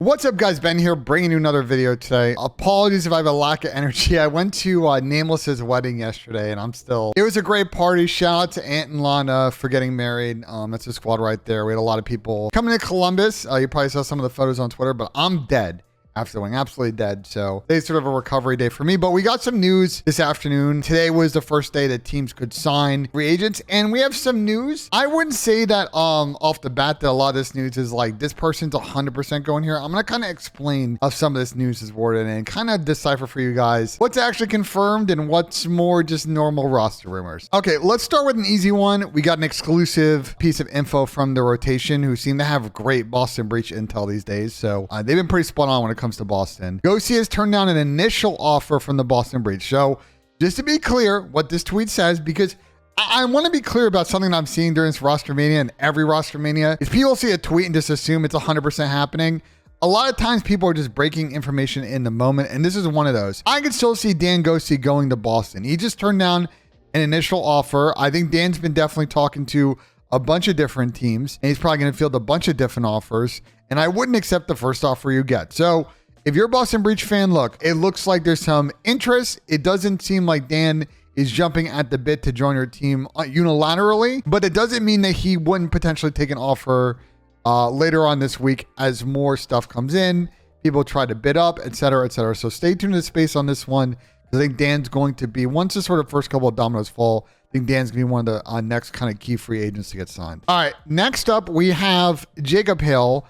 What's up, guys? Ben here, bringing you another video today. Apologies if I have a lack of energy. I went to Nameless's wedding yesterday, and it was a great party. Shout out to Ant and Lana for getting married. That's the squad right there. We had a lot of people coming to Columbus. You probably saw some of the photos on Twitter, but I'm dead after the wedding, absolutely dead. So today's sort of a recovery day for me, but we got some news this afternoon. Today was the first day that teams could sign free agents, and we have some news. I wouldn't say that off the bat that a lot of this news is like this person's 100% going here. I'm gonna kind of explain how some of this news is worded and kind of decipher for you guys what's actually confirmed and what's more just normal roster rumors. Okay, let's start with an easy one. We got an exclusive piece of info from the rotation, who seem to have great Boston Breach intel these days. So they've been pretty spot on when it comes to Boston. Ghosty has turned down an initial offer from the Boston Breach. So just to be clear what this tweet says, because I want to be clear about something that I'm seeing during this Rostermania and every Rostermania, is people see a tweet and just assume it's 100% happening. A lot of times people are just breaking information in the moment, and this is one of those. I can still see Dan Ghosty going to Boston. He just turned down an initial offer. I think Dan's been definitely talking to a bunch of different teams, and he's probably going to field a bunch of different offers, and I wouldn't accept the first offer you get. So if you're a Boston Breach fan, look, it looks like there's some interest. It doesn't seem like Dan is jumping at the bit to join your team unilaterally, but it doesn't mean that he wouldn't potentially take an offer later on this week as more stuff comes in, people try to bid up, etc., etc. So stay tuned to the space on this one. I think Dan's going to be, once the sort of first couple of dominoes fall, I think Dan's going to be one of the next kind of key free agents to get signed. All right, next up, we have Jacob Hill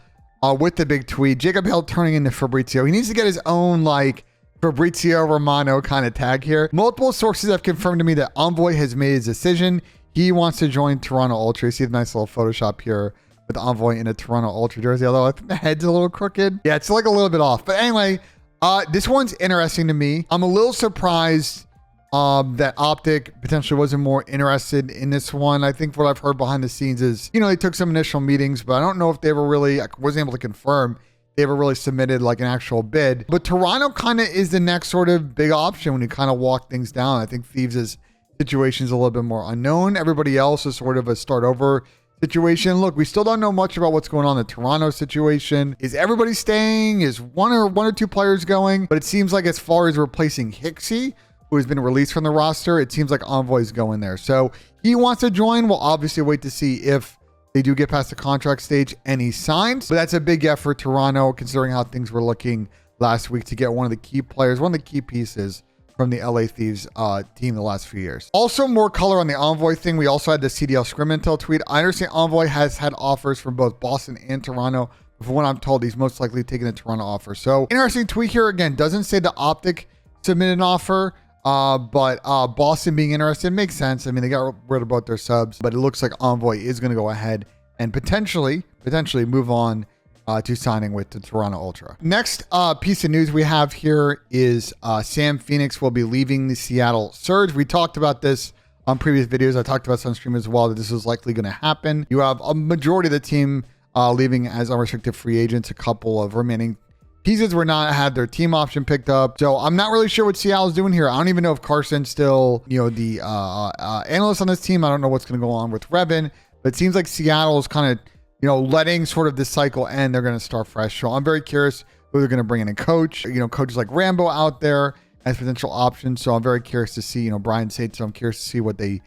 with the big tweet. Jacob Hill turning into Fabrizio. He needs to get his own, like, Fabrizio Romano kind of tag here. Multiple sources have confirmed to me that Envoy has made his decision. He wants to join Toronto Ultra. You see the nice little Photoshop here with Envoy in a Toronto Ultra jersey, although I think the head's a little crooked. Yeah, it's like a little bit off. But anyway, this one's interesting to me. I'm a little surprised that OPTIC potentially wasn't more interested in this one. I think what I've heard behind the scenes is, you know, they took some initial meetings, but I don't know if they ever really, I wasn't able to confirm they ever really submitted like an actual bid. But Toronto kind of is the next sort of big option when you kind of walk things down. I think Thieves' situation is a little bit more unknown. Everybody else is sort of a start over situation. Look, we still don't know much about what's going on in the Toronto situation. Is everybody staying? Is one or two players going? But it seems like as far as replacing Hixie, who has been released from the roster, it seems like Envoy's going there. So he wants to join. We'll obviously wait to see if they do get past the contract stage and he signs. But that's a big effort for Toronto, considering how things were looking last week, to get one of the key players, one of the key pieces from the LA Thieves team the last few years. Also, more color on the Envoy thing. We also had the CDL Intel tweet. I understand Envoy has had offers from both Boston and Toronto. From what I'm told, he's most likely taking a Toronto offer. So interesting tweet here. Again, doesn't say the OPTIC submitted an offer, but Boston being interested makes sense. I mean, they got rid of both their subs, but it looks like Envoy is going to go ahead and potentially move on to signing with the Toronto Ultra. Next piece of news we have here is Sam Fenix will be leaving the Seattle Surge. We talked about this on previous videos. I talked about some stream as well that this is likely going to happen. You have a majority of the team leaving as unrestricted free agents. A couple of remaining pieces were not had their team option picked up. So I'm not really sure what Seattle's doing here. I don't even know if Carson's still, you know, the analyst on this team. I don't know what's going to go on with Revin, but it seems like Seattle's kind of, you know, letting sort of this cycle end. They're going to start fresh. So I'm very curious who they're going to bring in a coach. You know, coaches like Rambo out there as potential options. So I'm very curious to see, you know, Brian said, so I'm curious to see what they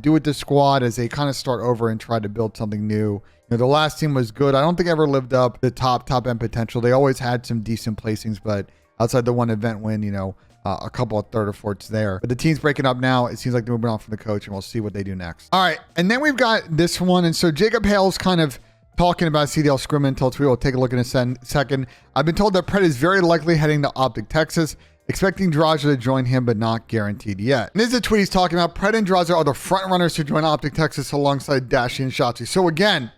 do with the squad as they kind of start over and try to build something new. You know, the last team was good. I don't think ever lived up to the top end potential. They always had some decent placings, but outside the one event win, you know, a couple of third or fourths there. But the team's breaking up now. It seems like they're moving on from the coach, and we'll see what they do next. All right, and then we've got this one. And so Jacob Hale's kind of talking about CDL Intel tweet. We'll take a look in a second. I've been told that Pred is very likely heading to OPTIC Texas, expecting Drazah to join him, but not guaranteed yet. And this is a tweet he's talking about. Pred and Drazah are the front runners to join OPTIC Texas alongside Dashy and Shotzzy. So again,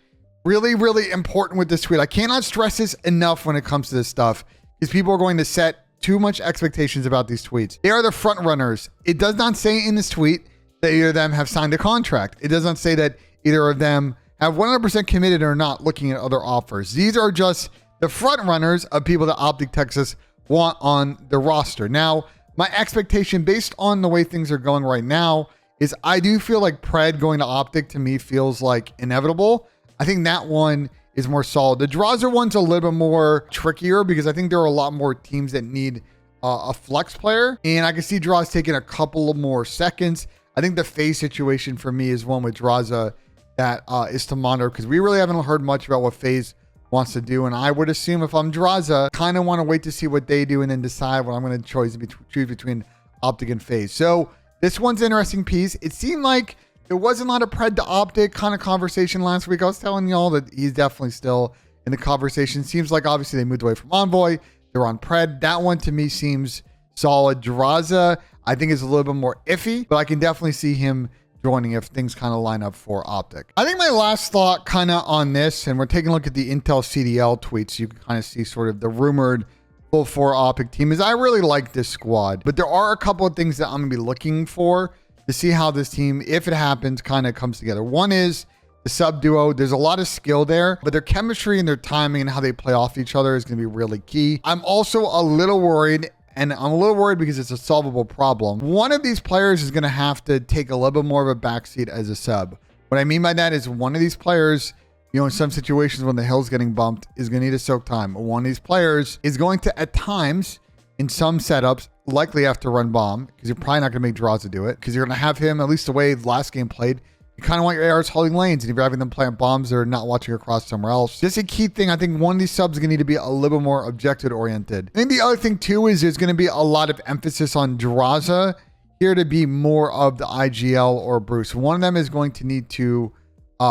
really, really important with this tweet. I cannot stress this enough when it comes to this stuff, because people are going to set too much expectations about these tweets. They are the front runners. It does not say in this tweet that either of them have signed a contract. It does not say that either of them have 100% committed or not looking at other offers. These are just the front runners of people that OPTIC Texas want on the roster. Now, my expectation based on the way things are going right now is I do feel like Pred going to OPTIC to me feels like inevitable. I think that one is more solid. The Drazah one's a little bit more trickier because I think there are a lot more teams that need a flex player. And I can see Drazah taking a couple of more seconds. I think the phase situation for me is one with Drazah that is to monitor because we really haven't heard much about what phase wants to do. And I would assume if I'm Drazah, kind of want to wait to see what they do and then decide what I'm going to choose between OPTIC and phase. So this one's an interesting piece. It seemed like there wasn't a lot of pred to OPTIC kind of conversation last week. I was telling y'all that he's definitely still in the conversation. Seems like obviously they moved away from Envoy. They're on pred. That one to me seems solid. Drazah, I think is a little bit more iffy, but I can definitely see him joining if things kind of line up for OPTIC. I think my last thought kind of on this, and we're taking a look at the Intel CDL tweets, you can kind of see sort of the rumored full 4 OPTIC team, is I really like this squad, but there are a couple of things that I'm going to be looking for to see how this team, if it happens, kind of comes together. One is the sub duo. There's a lot of skill there, but their chemistry and their timing and how they play off each other is going to be really key. I'm also a little worried, and I'm a little worried because it's a solvable problem. One of these players is going to have to take a little bit more of a backseat as a sub. What I mean by that is one of these players, you know, in some situations when the hill's getting bumped, is going to need to soak time. One of these players is going to, at times, in some setups, likely have to run bomb because you're probably not going to make Drazah do it because you're going to have him, at least the way the last game played, you kind of want your ARs holding lanes, and if you're having them plant bombs, they're not watching across somewhere else. Just a key thing, I think one of these subs is going to need to be a little bit more objective oriented. I think the other thing too is there's going to be a lot of emphasis on Drazah here to be more of the IGL or Bruce. One of them is going to need to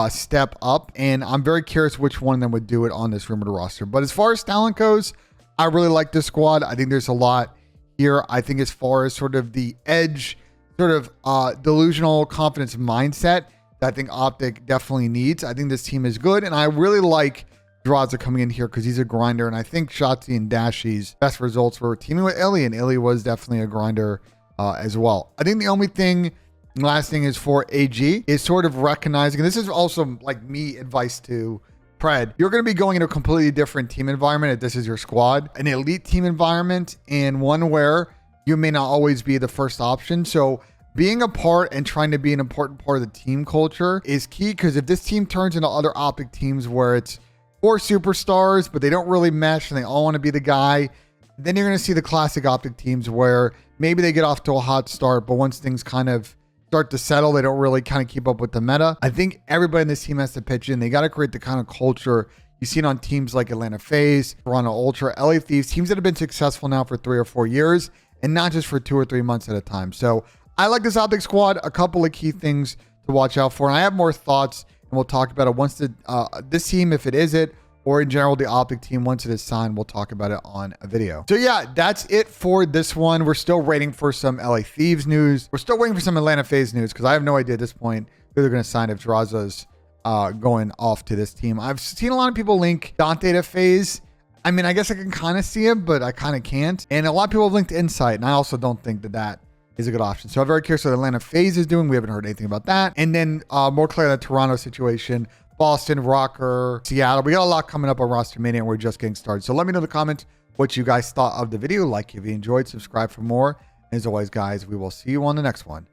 step up, and I'm very curious which one of them would do it on this rumored roster. But as far as talent goes, I really like this squad. I think there's a lot here. I think as far as sort of the edge, sort of delusional confidence mindset that I think OPTIC definitely needs. I think this team is good, and I really like Drazah coming in here because he's a grinder, and I think Shotzzy and Dashy's best results were teaming with Illy, and Illy was definitely a grinder as well. I think the only thing, last thing is for AG, is sort of recognizing, and this is also like me advice to pred, you're going to be going into a completely different team environment if this is your squad, an elite team environment, and one where you may not always be the first option. So being a part and trying to be an important part of the team culture is key, because if this team turns into other OPTIC teams where it's 4 superstars, but they don't really mesh and they all want to be the guy, then you're going to see the classic OPTIC teams where maybe they get off to a hot start, but once things kind of start to settle, they don't really kind of keep up with the meta. I think everybody in this team has to pitch in. They got to create the kind of culture you see it on teams like Atlanta FaZe, Toronto Ultra, LA Thieves, teams that have been successful now for 3 or 4 years and not just for 2 or 3 months at a time. So I like this OPTIC squad. A couple of key things to watch out for, and I have more thoughts, and we'll talk about it once this team, if it is it, or in general the OPTIC team, once it is signed, we'll talk about it on a video. So yeah, that's it for this one. We're still waiting for some LA Thieves news. We're still waiting for some Atlanta FaZe news because I have no idea at this point who they're going to sign if Drazah's going off to this team. I've seen a lot of people link Dante to FaZe. I mean, I guess I can kind of see it, but I kind of can't. And a lot of people have linked Insight, and I also don't think that is a good option. So I'm very curious what Atlanta FaZe is doing. We haven't heard anything about that. And then more clear on the Toronto situation, Boston, Rocker, Seattle. We got a lot coming up on Rostermania, and we're just getting started. So let me know in the comments what you guys thought of the video. Like if you enjoyed, subscribe for more. And as always, guys, we will see you on the next one.